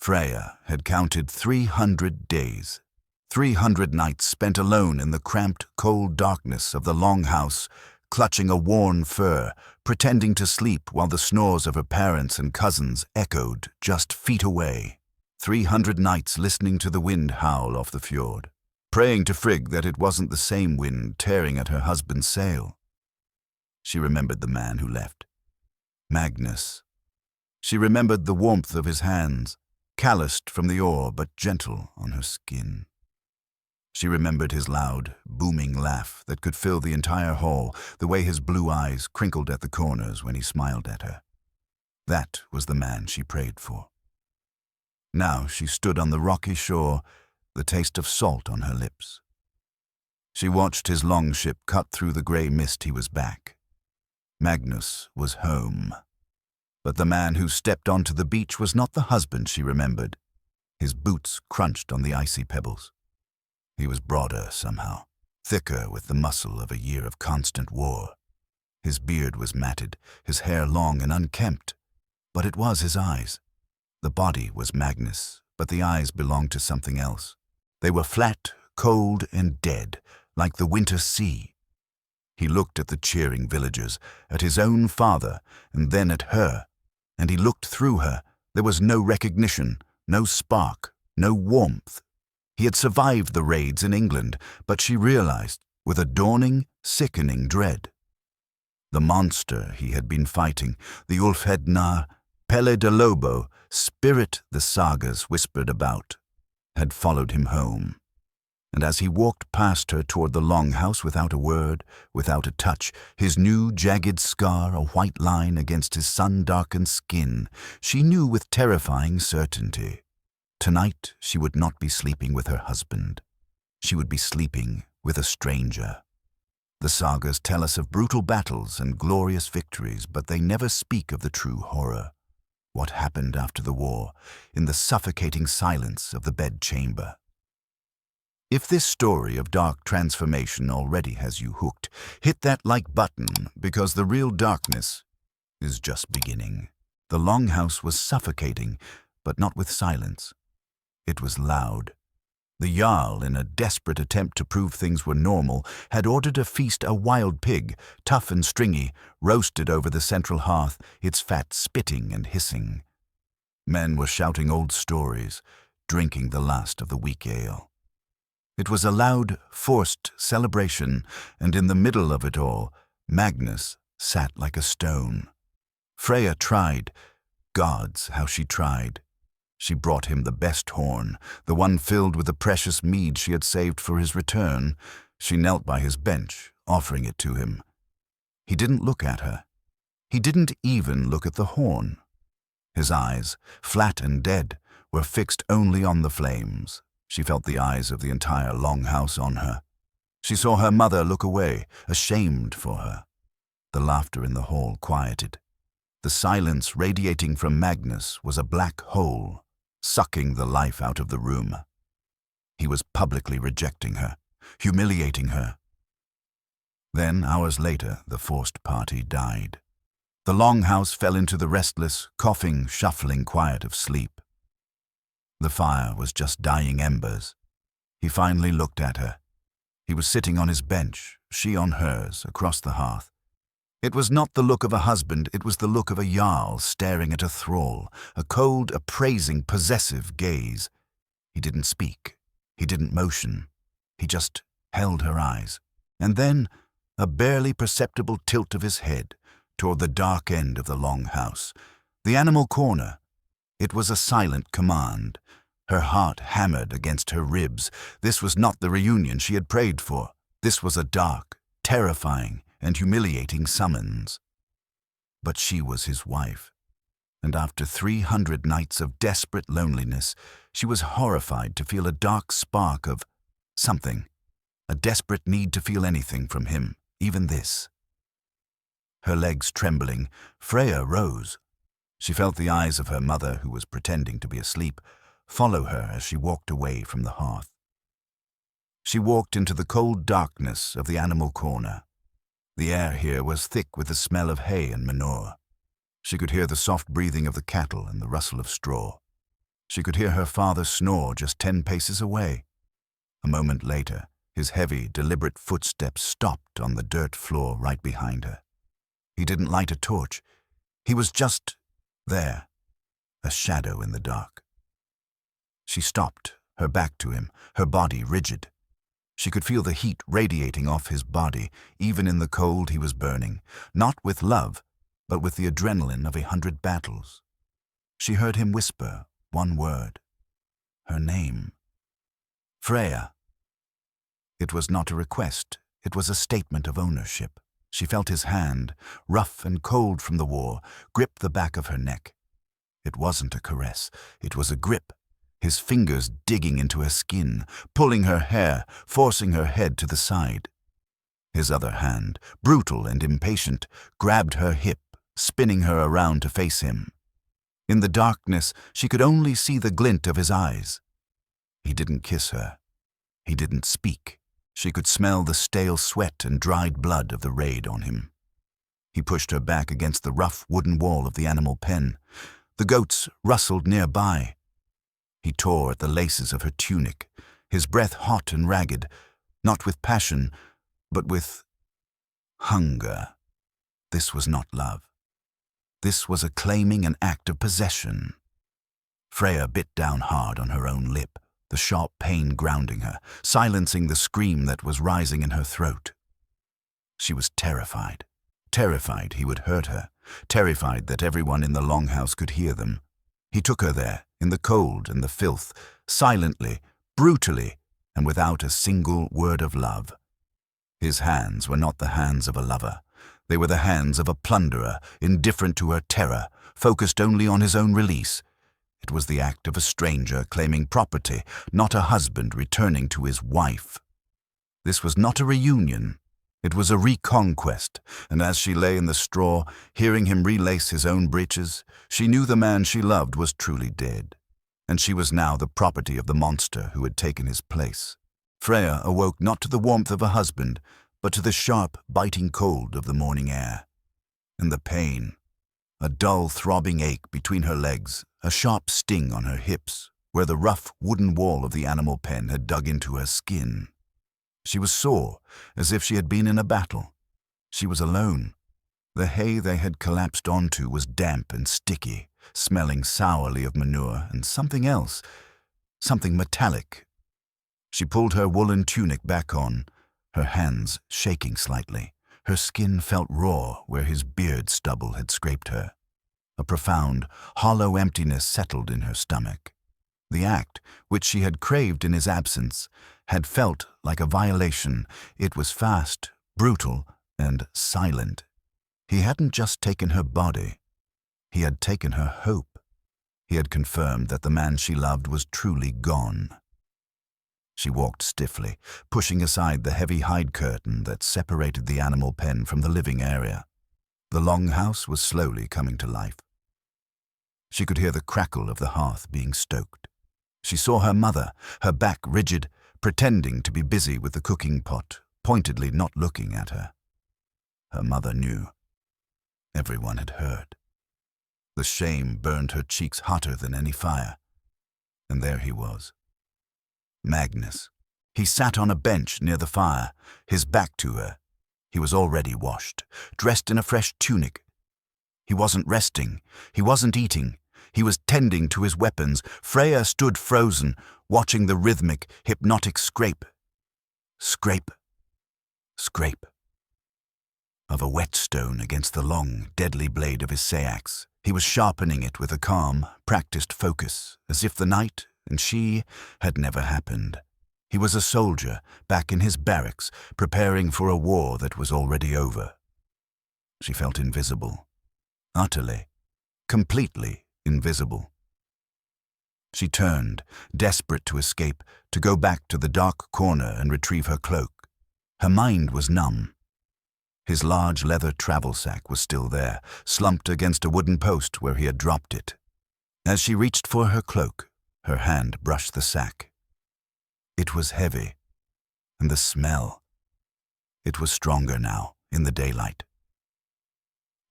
Freya had counted 300 days, 300 nights spent alone in the cramped, cold darkness of the Longhouse, clutching a worn fur, pretending to sleep while the snores of her parents and cousins echoed just feet away. 300 nights listening to the wind howl off the fjord, praying to Frigg that it wasn't the same wind tearing at her husband's sail. She remembered the man who left, Magnus. She remembered the warmth of his hands, calloused from the oar but gentle on her skin. She remembered his loud, booming laugh that could fill the entire hall, the way his blue eyes crinkled at the corners when he smiled at her. That was the man she prayed for. Now she stood on the rocky shore, the taste of salt on her lips. She watched his longship cut through the grey mist. He was back. Magnus was home. But the man who stepped onto the beach was not the husband she remembered. His boots crunched on the icy pebbles. He was broader somehow, thicker with the muscle of a year of constant war. His beard was matted, his hair long and unkempt. But it was his eyes. The body was Magnus, but the eyes belonged to something else. They were flat, cold, and dead, like the winter sea. He looked at the cheering villagers, at his own father, and then at her. And he looked through her. There was no recognition, no spark, no warmth. He had survived the raids in England, but she realized, with a dawning, sickening dread. The monster he had been fighting, the Ulfhednar, Pelle de Lobo, spirit the Sagas whispered about, had followed him home. And as he walked past her toward the Longhouse without a word, without a touch, his new jagged scar a white line against his sun-darkened skin, she knew with terrifying certainty. Tonight she would not be sleeping with her husband. She would be sleeping with a stranger. The Sagas tell us of brutal battles and glorious victories, but they never speak of the true horror. What happened after the war, in the suffocating silence of the bedchamber. If this story of dark transformation already has you hooked, hit that like button, because the real darkness is just beginning. The Longhouse was suffocating, but not with silence. It was loud. The Jarl, in a desperate attempt to prove things were normal, had ordered a feast. A wild pig, tough and stringy, roasted over the central hearth, its fat spitting and hissing. Men were shouting old stories, drinking the last of the weak ale. It was a loud, forced celebration, and in the middle of it all, Magnus sat like a stone. Freya tried. Gods, how she tried. She brought him the best horn, the one filled with the precious mead she had saved for his return. She knelt by his bench, offering it to him. He didn't look at her. He didn't even look at the horn. His eyes, flat and dead, were fixed only on the flames. She felt the eyes of the entire Longhouse on her. She saw her mother look away, ashamed for her. The laughter in the hall quieted. The silence radiating from Magnus was a black hole, sucking the life out of the room. He was publicly rejecting her, humiliating her. Then, hours later, the forced party died. The Longhouse fell into the restless, coughing, shuffling quiet of sleep. The fire was just dying embers. He finally looked at her. He was sitting on his bench, she on hers, across the hearth. It was not the look of a husband, it was the look of a Jarl staring at a thrall, a cold, appraising, possessive gaze. He didn't speak. He didn't motion. He just held her eyes. And then, a barely perceptible tilt of his head toward the dark end of the Longhouse, the animal corner. It was a silent command. Her heart hammered against her ribs. This was not the reunion she had prayed for. This was a dark, terrifying, and humiliating summons. But she was his wife, and after 300 nights of desperate loneliness, she was horrified to feel a dark spark of something, a desperate need to feel anything from him, even this. Her legs trembling, Freya rose. She felt the eyes of her mother, who was pretending to be asleep, follow her as she walked away from the hearth. She walked into the cold darkness of the animal corner. The air here was thick with the smell of hay and manure. She could hear the soft breathing of the cattle and the rustle of straw. She could hear her father snore just 10 paces away. A moment later, his heavy, deliberate footsteps stopped on the dirt floor right behind her. He didn't light a torch. He was just there, a shadow in the dark. She stopped, her back to him, her body rigid. She could feel the heat radiating off his body, even in the cold he was burning, not with love, but with the adrenaline of 100 battles. She heard him whisper one word, her name. Freya. It was not a request, it was a statement of ownership. She felt his hand, rough and cold from the war, grip the back of her neck. It wasn't a caress, it was a grip, his fingers digging into her skin, pulling her hair, forcing her head to the side. His other hand, brutal and impatient, grabbed her hip, spinning her around to face him. In the darkness, she could only see the glint of his eyes. He didn't kiss her. He didn't speak. She could smell the stale sweat and dried blood of the raid on him. He pushed her back against the rough wooden wall of the animal pen. The goats rustled nearby. He tore at the laces of her tunic, his breath hot and ragged, not with passion, but with hunger. This was not love. This was a claiming an act of possession. Freya bit down hard on her own lip, the sharp pain grounding her, silencing the scream that was rising in her throat. She was terrified. Terrified he would hurt her, terrified that everyone in the Longhouse could hear them. He took her there, in the cold and the filth, silently, brutally, and without a single word of love. His hands were not the hands of a lover. They were the hands of a plunderer, indifferent to her terror, focused only on his own release. It was the act of a stranger claiming property, not a husband returning to his wife. This was not a reunion. It was a reconquest, and as she lay in the straw, hearing him relace his own breeches, she knew the man she loved was truly dead, and she was now the property of the monster who had taken his place. Freya awoke not to the warmth of a husband, but to the sharp, biting cold of the morning air. And the pain, a dull, throbbing ache between her legs, a sharp sting on her hips, where the rough wooden wall of the animal pen had dug into her skin. She was sore, as if she had been in a battle. She was alone. The hay they had collapsed onto was damp and sticky, smelling sourly of manure and something else, something metallic. She pulled her woolen tunic back on, her hands shaking slightly. Her skin felt raw where his beard stubble had scraped her. A profound, hollow emptiness settled in her stomach. The act, which she had craved in his absence, had felt like a violation. It was fast, brutal, and silent. He hadn't just taken her body. He had taken her hope. He had confirmed that the man she loved was truly gone. She walked stiffly, pushing aside the heavy hide curtain that separated the animal pen from the living area. The Longhouse was slowly coming to life. She could hear the crackle of the hearth being stoked. She saw her mother, her back rigid, pretending to be busy with the cooking pot, pointedly not looking at her. Her mother knew. Everyone had heard. The shame burned her cheeks hotter than any fire. And there he was. Magnus. He sat on a bench near the fire, his back to her. He was already washed, dressed in a fresh tunic. He wasn't resting. He wasn't eating. He was tending to his weapons. Freya stood frozen, watching the rhythmic, hypnotic scrape. Scrape. Scrape. Of a whetstone against the long, deadly blade of his sayax. He was sharpening it with a calm, practiced focus, as if the night and she had never happened. He was a soldier, back in his barracks, preparing for a war that was already over. She felt invisible. Utterly, completely invisible. She turned, desperate to escape, to go back to the dark corner and retrieve her cloak. Her mind was numb. His large leather travel sack was still there, slumped against a wooden post where he had dropped it. As she reached for her cloak, her hand brushed the sack. It was heavy, and the smell. It was stronger now, in the daylight.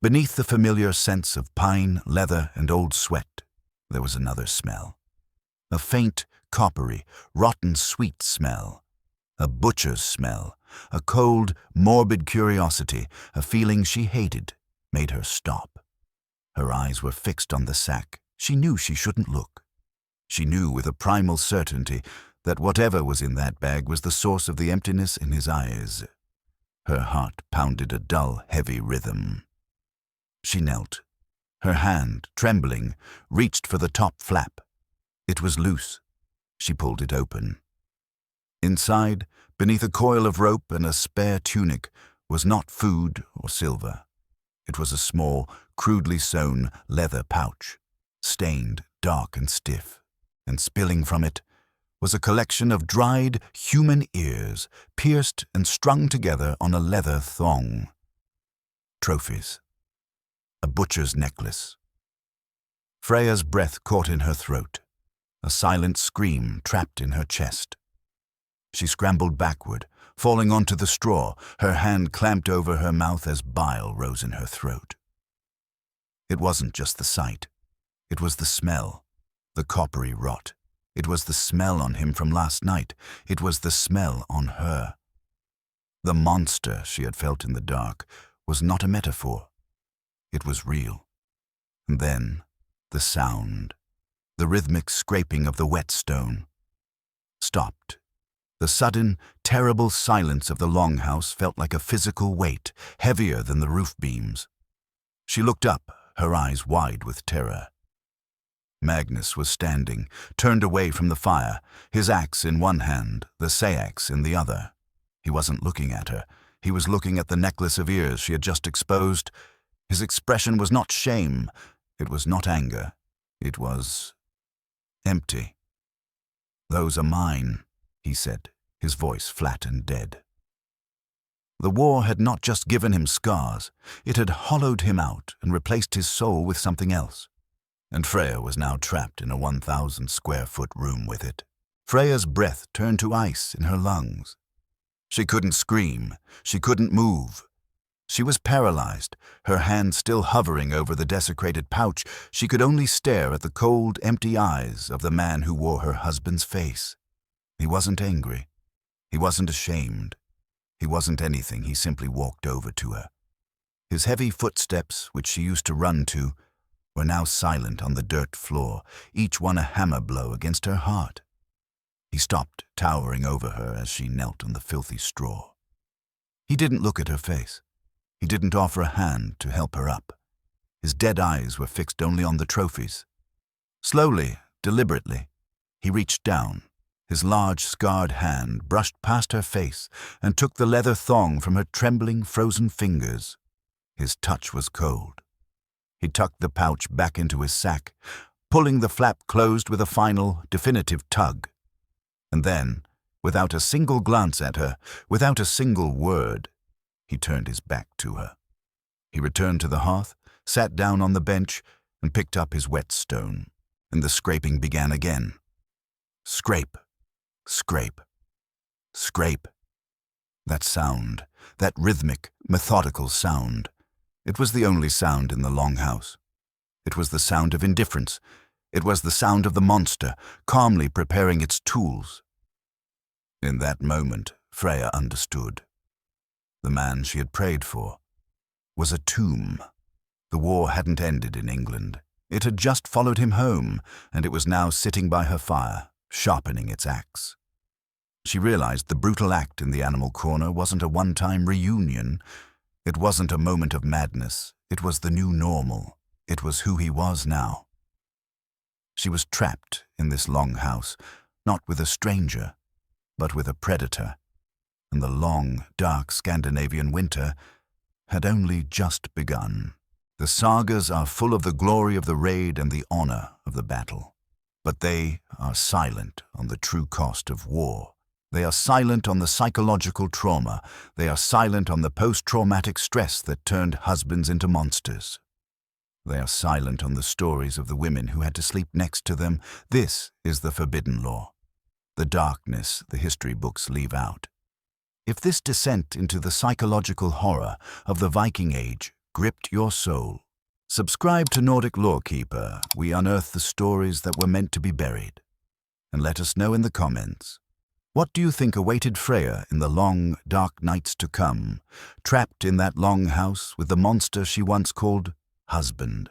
Beneath the familiar scents of pine, leather, and old sweat, there was another smell. A faint, coppery, rotten sweet smell. A butcher's smell. A cold, morbid curiosity, a feeling she hated, made her stop. Her eyes were fixed on the sack. She knew she shouldn't look. She knew with a primal certainty that whatever was in that bag was the source of the emptiness in his eyes. Her heart pounded a dull, heavy rhythm. She knelt. Her hand, trembling, reached for the top flap. It was loose. She pulled it open. Inside, beneath a coil of rope and a spare tunic, was not food or silver. It was a small, crudely sewn leather pouch, stained, dark and stiff, and spilling from it was a collection of dried human ears, pierced and strung together on a leather thong. Trophies. A butcher's necklace. Freya's breath caught in her throat. A silent scream trapped in her chest. She scrambled backward, falling onto the straw, her hand clamped over her mouth as bile rose in her throat. It wasn't just the sight. It was the smell, the coppery rot. It was the smell on him from last night. It was the smell on her. The monster she had felt in the dark was not a metaphor. It was real. And then, the sound, the rhythmic scraping of the wet stone, stopped. The sudden, terrible silence of the Longhouse felt like a physical weight, heavier than the roof beams. She looked up, her eyes wide with terror. Magnus was standing, turned away from the fire, his axe in one hand, the sayax in the other. He wasn't looking at her. He was looking at the necklace of ears she had just exposed. His expression was not shame. It was not anger. It was empty. "Those are mine," he said, his voice flat and dead. The war had not just given him scars. It had hollowed him out and replaced his soul with something else. And Freya was now trapped in a 1,000-square-foot room with it. Freya's breath turned to ice in her lungs. She couldn't scream. She couldn't move. She was paralyzed, her hand still hovering over the desecrated pouch. She could only stare at the cold, empty eyes of the man who wore her husband's face. He wasn't angry. He wasn't ashamed. He wasn't anything. He simply walked over to her. His heavy footsteps, which she used to run to, were now silent on the dirt floor, each one a hammer blow against her heart. He stopped, towering over her as she knelt on the filthy straw. He didn't look at her face. He didn't offer a hand to help her up. His dead eyes were fixed only on the trophies. Slowly, deliberately, he reached down. His large, scarred hand brushed past her face and took the leather thong from her trembling, frozen fingers. His touch was cold. He tucked the pouch back into his sack, pulling the flap closed with a final, definitive tug. And then, without a single glance at her, without a single word, he turned his back to her. He returned to the hearth, sat down on the bench, and picked up his whetstone, and the scraping began again. Scrape, scrape, scrape. That sound, that rhythmic, methodical sound. It was the only sound in the Longhouse. It was the sound of indifference. It was the sound of the monster, calmly preparing its tools. In that moment, Freya understood. The man she had prayed for was a tomb. The war hadn't ended in England. It had just followed him home, and it was now sitting by her fire, sharpening its axe. She realized the brutal act in the animal corner wasn't a one-time reunion. It wasn't a moment of madness. It was the new normal. It was who he was now. She was trapped in this Longhouse, not with a stranger, but with a predator. And the long, dark Scandinavian winter had only just begun. The sagas are full of the glory of the raid and the honor of the battle. But they are silent on the true cost of war. They are silent on the psychological trauma. They are silent on the post-traumatic stress that turned husbands into monsters. They are silent on the stories of the women who had to sleep next to them. This is the forbidden law. The darkness the history books leave out. If this descent into the psychological horror of the Viking Age gripped your soul, subscribe to Nordic Lorekeeper. We unearth the stories that were meant to be buried. and let us know in the comments. What do you think awaited Freya in the long, dark nights to come, trapped in that longhouse with the monster she once called husband?